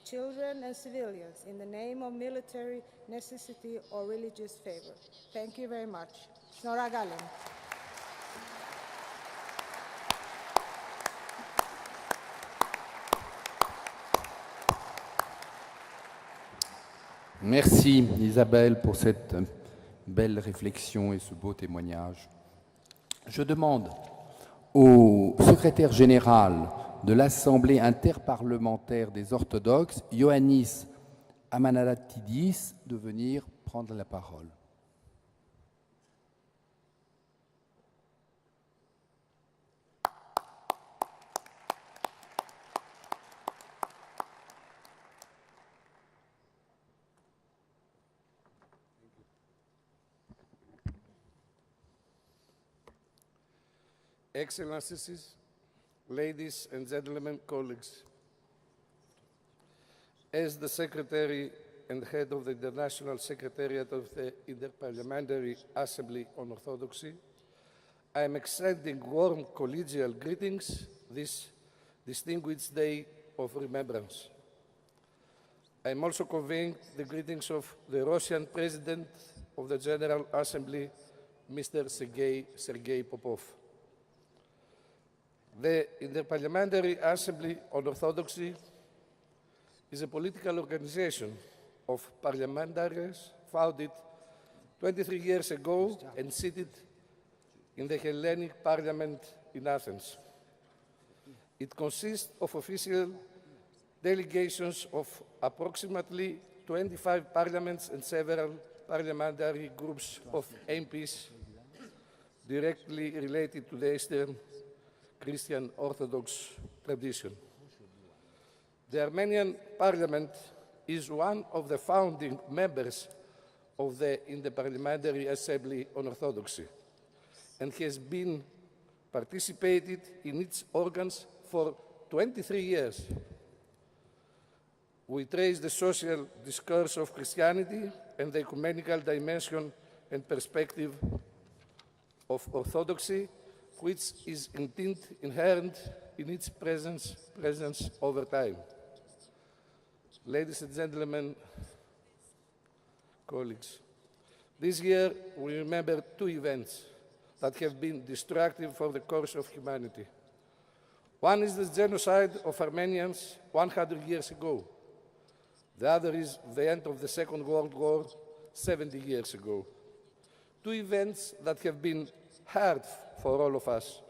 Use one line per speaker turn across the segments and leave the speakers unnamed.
children and civilians in the name of military necessity or religious favor. Thank you very much. Snora Galen.
Merci Isabelle pour cette belle réflexion et ce beau témoignage. Je demande au secrétaire général de l'Assemblée interparlementaire des orthodoxes, Ioannis Amanatidis, de venir prendre la parole.
Excellencies, ladies and gentlemen, colleagues, as the Secretary and Head of the International Secretariat of the Interparliamentary Assembly on Orthodoxy, I am extending warm collegial greetings this distinguished day of remembrance. I am also conveying the greetings of the Russian President of the General Assembly, Mr. Sergei Popov. The Interparliamentary Assembly on Orthodoxy is a political organization of parliamentarians founded 23 years ago and seated in the Hellenic Parliament in Athens. It consists of official delegations of approximately 25 parliaments and several parliamentary groups of MPs directly related to the Eastern Christian Orthodox tradition. The Armenian Parliament is one of the founding members of the Interparliamentary Assembly on Orthodoxy and has been participated in its organs for 23 years. We trace the social discourse of Christianity and the ecumenical dimension and perspective of Orthodoxy, which is indeed inherent in its presence over time. Ladies and gentlemen, colleagues, this year we remember two events that have been destructive for the course of humanity. One is the genocide of Armenians 100 years ago. The other is the end of the Second World War 70 years ago. Two events that have been hard for all of us.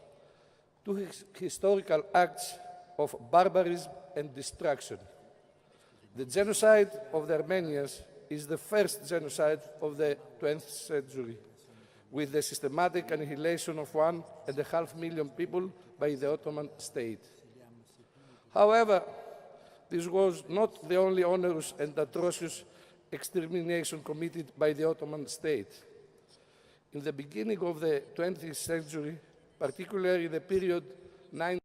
Two historical acts of barbarism and destruction. The genocide of the Armenians is the first genocide of the 20th century, with the systematic annihilation of 1.5 million people by the Ottoman state. However, this was not the only onerous and atrocious extermination committed by the Ottoman state. In the beginning of the 20th century, particularly the period 9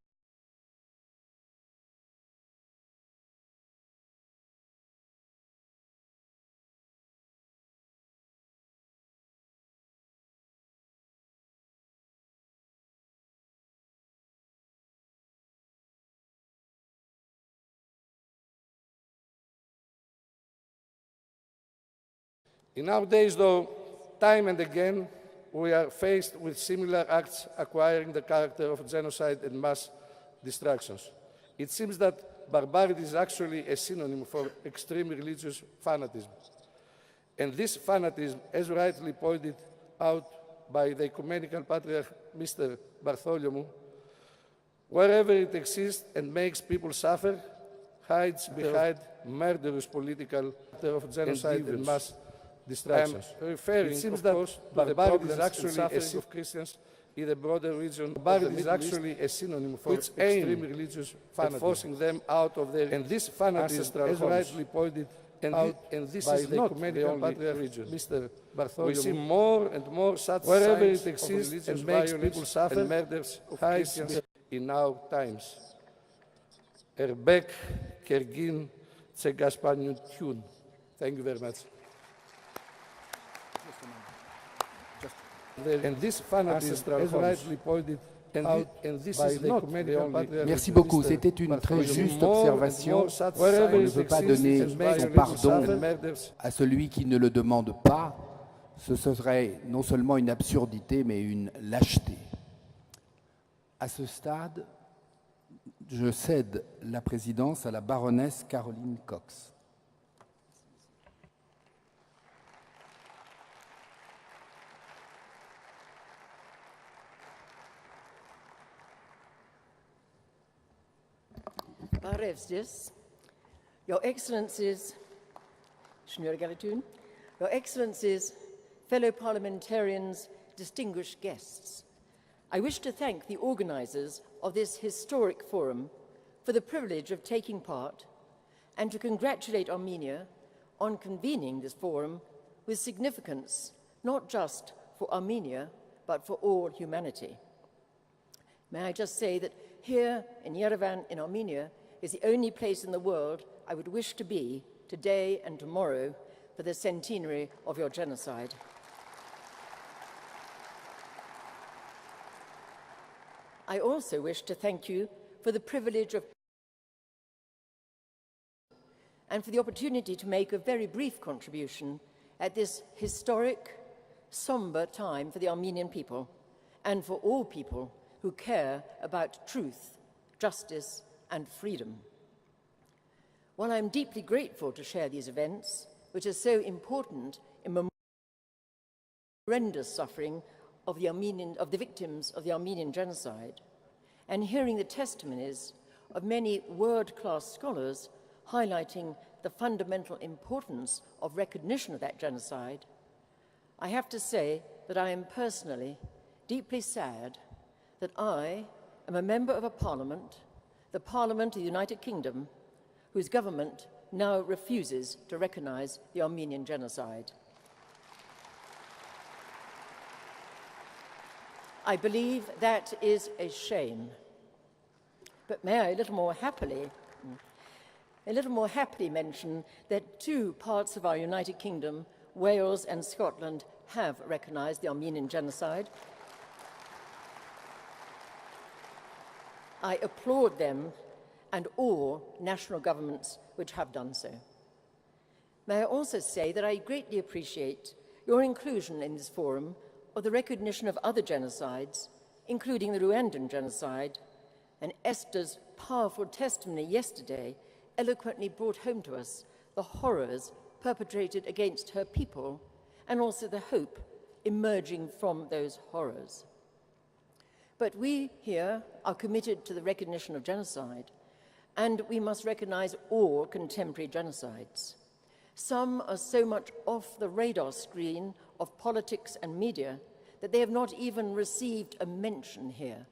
In our days, though, time and again, we are faced with similar acts acquiring the character of genocide and mass destructions. It seems that barbarity is actually a synonym for extreme religious fanatism. And this fanatism, as rightly pointed out by the Ecumenical Patriarch Mr. Bartholomew, wherever it exists and makes people suffer, hides behind murderous political of genocide and mass destructions. Referring, it seems that barbarity is actually a synonym of Christians in the broader region. Barbarity is actually a synonym for extreme religious fanatism, forcing them out of their and this fanatism, as rightly pointed out, and this is not the only region. Mr. Bartholomew, we see more and more such wherever it exists and makes people suffer and murders of Christians in our times. Erbek Kergin Tsegaspanyun. Thank you very much. And this fanatism, as rightly pointed And,
Ah,
and this
by
is
the
not the
ecumenical
only...
patriarch. Merci beaucoup. C'était une très juste observation. On ne peut pas donner son pardon à celui qui ne le demande pas. Ce serait non seulement une absurdité, mais une lâcheté. À ce stade, je cède la présidence à la baronesse Caroline Cox.
Arevsdis, Your Excellencies, Signora Galatun, Your Excellencies, fellow parliamentarians, distinguished guests, I wish to thank the organisers of this historic forum for the privilege of taking part and to congratulate Armenia on convening this forum with significance not just for Armenia but for all humanity. May I just say that here in Yerevan in Armenia is the only place in the world I would wish to be today and tomorrow for the centenary of your genocide. I also wish to thank you for the privilege of and for the opportunity to make a very brief contribution at this historic, somber time for the Armenian people and for all people who care about truth, justice, and freedom. While I'm deeply grateful to share these events, which are so important in horrendous suffering of the victims of the Armenian genocide, and hearing the testimonies of many world-class scholars highlighting the fundamental importance of recognition of that genocide, I have to say that I am personally deeply sad that I am a member of a parliament, the Parliament of the United Kingdom, whose government now refuses to recognize the Armenian genocide. I believe that is a shame. But may I a little more happily mention that two parts of our United Kingdom, Wales and Scotland, have recognized the Armenian genocide. I applaud them and all national governments which have done so. May I also say that I greatly appreciate your inclusion in this forum of the recognition of other genocides, including the Rwandan genocide, and Esther's powerful testimony yesterday eloquently brought home to us the horrors perpetrated against her people and also the hope emerging from those horrors. But we here are committed to the recognition of genocide, and we must recognize all contemporary genocides. Some are so much off the radar screen of politics and media that they have not even received a mention here.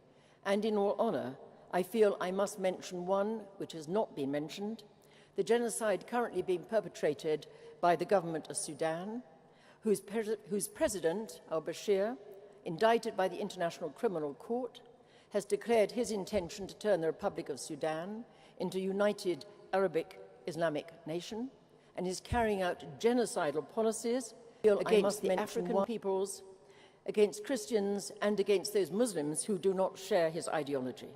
And in all honor, I feel I must mention one which has not been mentioned, the genocide currently being perpetrated by the government of Sudan, whose president, al-Bashir, indicted by the International Criminal Court, has declared his intention to turn the Republic of Sudan into a united Arabic Islamic nation and is carrying out genocidal policies against the African peoples, against Christians and against those Muslims who do not share his ideology.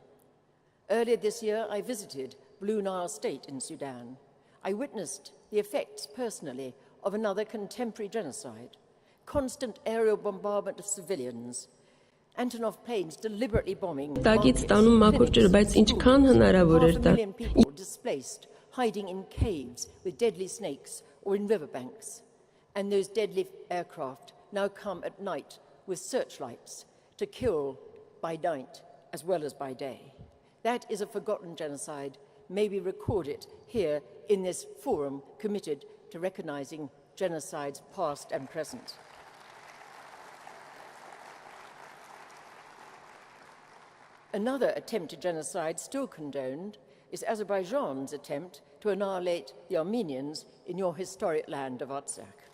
Earlier this year, I visited Blue Nile State in Sudan. I witnessed the effects personally of another contemporary genocide, constant aerial bombardment of civilians, Antonov planes deliberately bombing
Տակից տանում մաքուր, բայց ինչքան հնարավոր էր դա։
500,000 people displaced, hiding in caves with deadly snakes or in riverbanks. And those deadly aircraft now come at night with searchlights to kill by night as well as by day. That is a forgotten genocide. May we record it here in this forum committed to recognizing genocides past and present. Another attempted genocide still condoned is Azerbaijan's attempt to annihilate the Armenians in your historic land of Artsakh.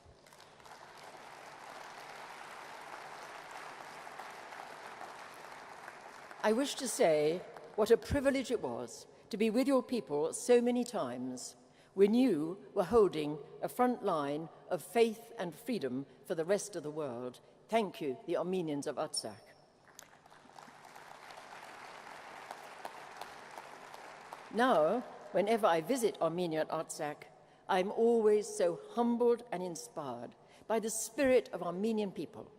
I wish to say what a privilege it was to be with your people so many times when you were holding a front line of faith and freedom for the rest of the world. Thank you, the Armenians of Artsakh. Now, whenever I visit Armenia at Artsakh, I'm always so humbled and inspired by the spirit of Armenian people.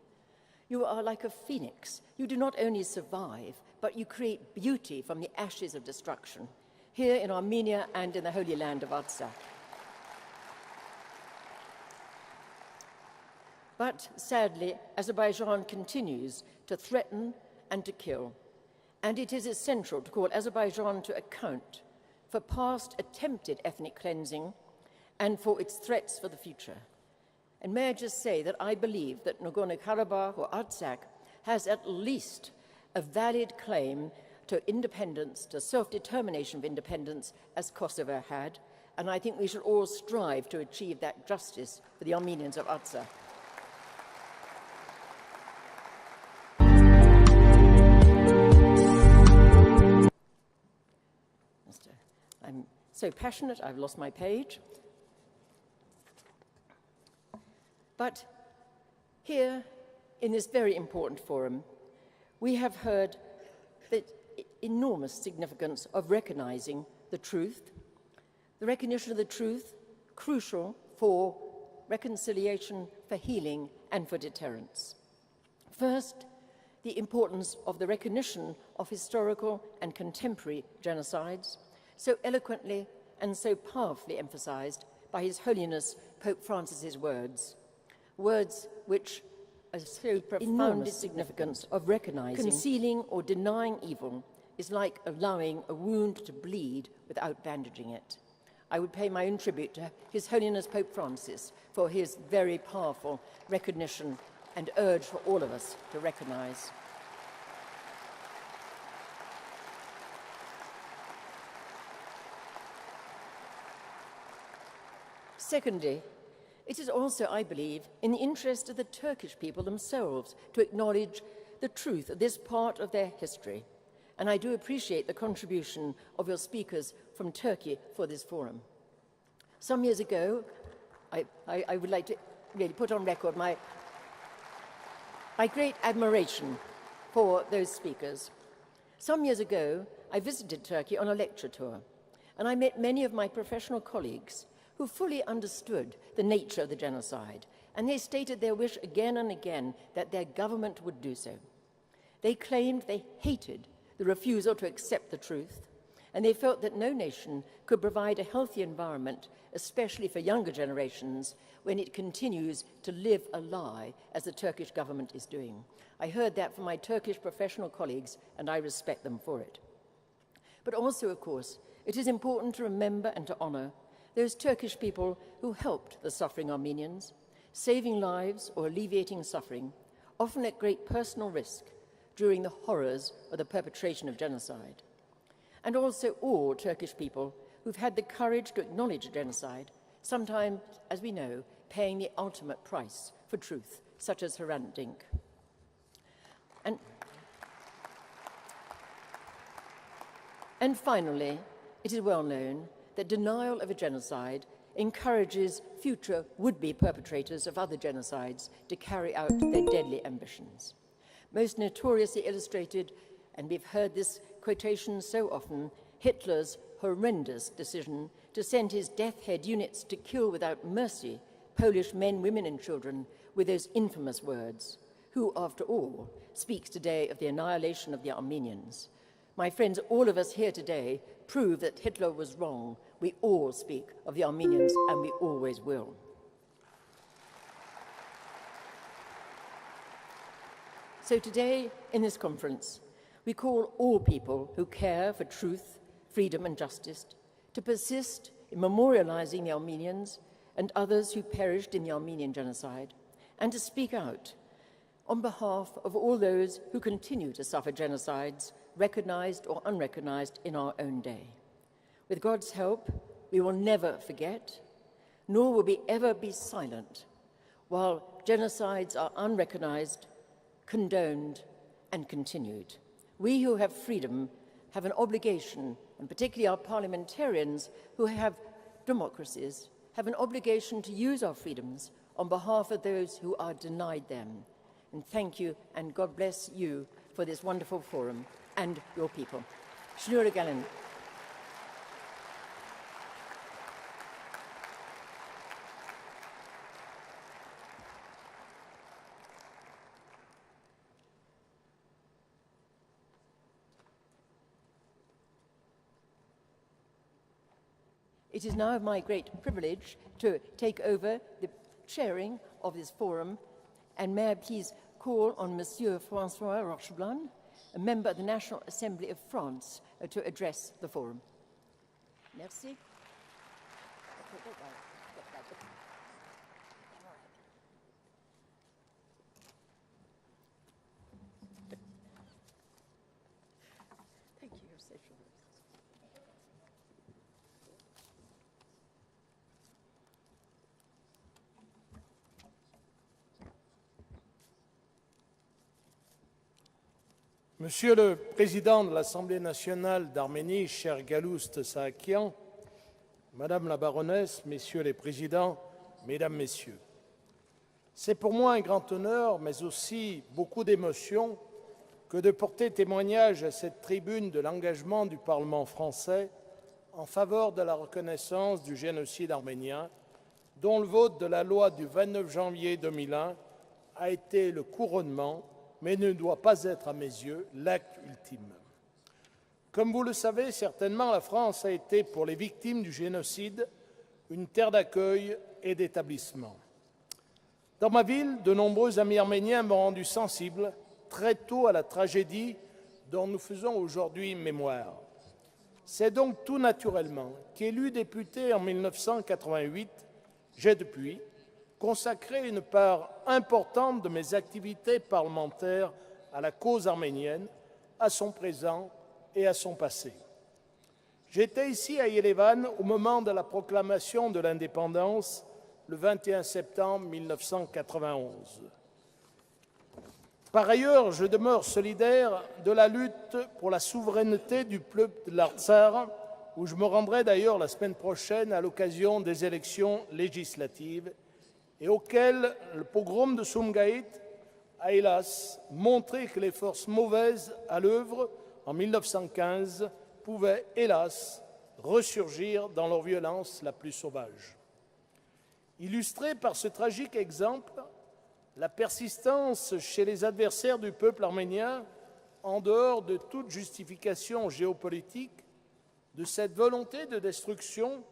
You are like a phoenix. You do not only survive, but you create beauty from the ashes of destruction, here in Armenia and in the Holy Land of Artsakh. But sadly, Azerbaijan continues to threaten and to kill, and it is essential to call Azerbaijan to account for past attempted ethnic cleansing and for its threats for the future. And may I just say that I believe that Nagorno-Karabakh or Artsakh has at least a valid claim to independence, to self-determination of independence, as Kosovo had, and I think we should all strive to achieve that justice for the Armenians of Artsakh. I'm so passionate, I've lost my page. But here, in this very important forum, we have heard the enormous significance of recognizing the truth, the recognition of the truth, crucial for reconciliation, for healing, and for deterrence. First, the importance of the recognition of historical and contemporary genocides, so eloquently and so powerfully emphasized by His Holiness Pope Francis's words which are so profound significance of recognizing concealing or denying evil is like allowing a wound to bleed without bandaging it. I would pay my own tribute to His Holiness Pope Francis for his very powerful recognition and urge for all of us to recognize. Secondly, it is also, I believe, in the interest of the Turkish people themselves to acknowledge the truth of this part of their history. And I do appreciate the contribution of your speakers from Turkey for this forum. Some years ago, I would like to really put on record my great admiration for those speakers. Some years ago, I visited Turkey on a lecture tour, and I met many of my professional colleagues who fully understood the nature of the genocide, and they stated their wish again and again that their government would do so. They claimed they hated the refusal to accept the truth, and they felt that no nation could provide a healthy environment, especially for younger generations, when it continues to live a lie, as the Turkish government is doing. I heard that from my Turkish professional colleagues, and I respect them for it. But also, of course, it is important to remember and to honor those Turkish people who helped the suffering Armenians, saving lives or alleviating suffering, often at great personal risk, during the horrors of the perpetration of genocide. And also all Turkish people who've had the courage to acknowledge genocide, sometimes, as we know, paying the ultimate price for truth, such as Hrant Dink. And finally, it is well known that denial of a genocide encourages future would-be perpetrators of other genocides to carry out their deadly ambitions. Most notoriously illustrated, and we've heard this quotation so often, Hitler's horrendous decision to send his death head units to kill without mercy Polish men, women, and children with those infamous words, who, after all, speaks today of the annihilation of the Armenians. My friends, all of us here today prove that Hitler was wrong. We all speak of the Armenians, and we always will. So today, in this conference, we call all people who care for truth, freedom, and justice to persist in memorializing the Armenians and others who perished in the Armenian genocide, and to speak out on behalf of all those who continue to suffer genocides, recognized or unrecognized, in our own day. With God's help, we will never forget, nor will we ever be silent, while genocides are unrecognized, condoned, and continued. We who have freedom have an obligation, and particularly our parliamentarians who have democracies, have an obligation to use our freedoms on behalf of those who are denied them. And thank you, and God bless you for this wonderful forum and your people. Shnura Galen. It is now my great privilege to take over the chairing of this forum, and may I please call on Monsieur François Rocheblanc, a member of the National Assembly of France, to address the forum. Merci. Thank you, you're so generous.
Monsieur le Président de l'Assemblée nationale d'Arménie, cher Galoust Saakian, Madame la Baronesse, Messieurs les Présidents, Mesdames, Messieurs, c'est pour moi un grand honneur, mais aussi beaucoup d'émotion, que de porter témoignage à cette tribune de l'engagement du Parlement français en faveur de la reconnaissance du génocide arménien, dont le vote de la loi du 29 janvier 2001 a été le couronnement, mais ne doit pas être, à mes yeux, l'acte ultime. Comme vous le savez certainement, la France a été, pour les victimes du génocide, une terre d'accueil et d'établissement. Dans ma ville, de nombreux amis arméniens m'ont rendu sensible très tôt à la tragédie dont nous faisons aujourd'hui mémoire. C'est donc tout naturellement qu'élu député en 1988, j'ai depuis consacré une part importante de mes activités parlementaires à la cause arménienne, à son présent et à son passé. J'étais ici à Yerevan au moment de la proclamation de l'indépendance le 21 septembre 1991. Par ailleurs, je demeure solidaire de la lutte pour la souveraineté du peuple de l'Artsakh, où je me rendrai d'ailleurs la semaine prochaine à l'occasion des élections législatives, et auquel le pogrom de Sumgait a hélas montré que les forces mauvaises à l'œuvre en 1915 pouvaient hélas ressurgir dans leur violence la plus sauvage. Illustré par ce tragique exemple, la persistance chez les adversaires du peuple arménien, en dehors de toute justification géopolitique, de cette volonté de destruction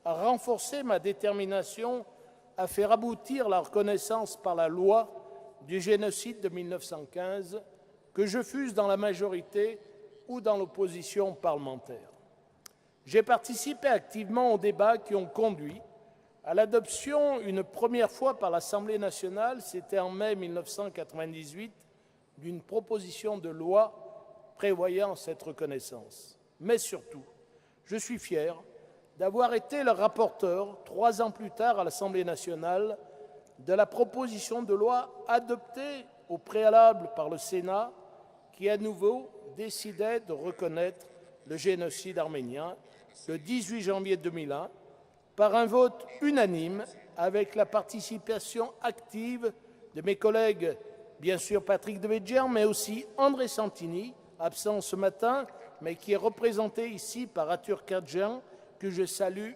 a renforcé ma détermination à faire aboutir la reconnaissance par la loi du génocide de 1915, que je fusse dans la majorité ou dans l'opposition parlementaire. J'ai participé activement aux débats qui ont conduit à l'adoption une première fois par l'Assemblée nationale, c'était en mai 1998, d'une proposition de loi prévoyant cette reconnaissance. Mais surtout, je suis fier d'avoir été le rapporteur, 3 ans plus tard à l'Assemblée nationale, de la proposition de loi adoptée au préalable par le Sénat, qui à nouveau décidait de reconnaître le génocide arménien le 18 janvier 2001, par un vote unanime avec la participation active de mes collègues, bien sûr Patrick Devedjian, mais aussi André Santini, absent ce matin, mais qui est représenté ici par Atur Kadjian, que je salue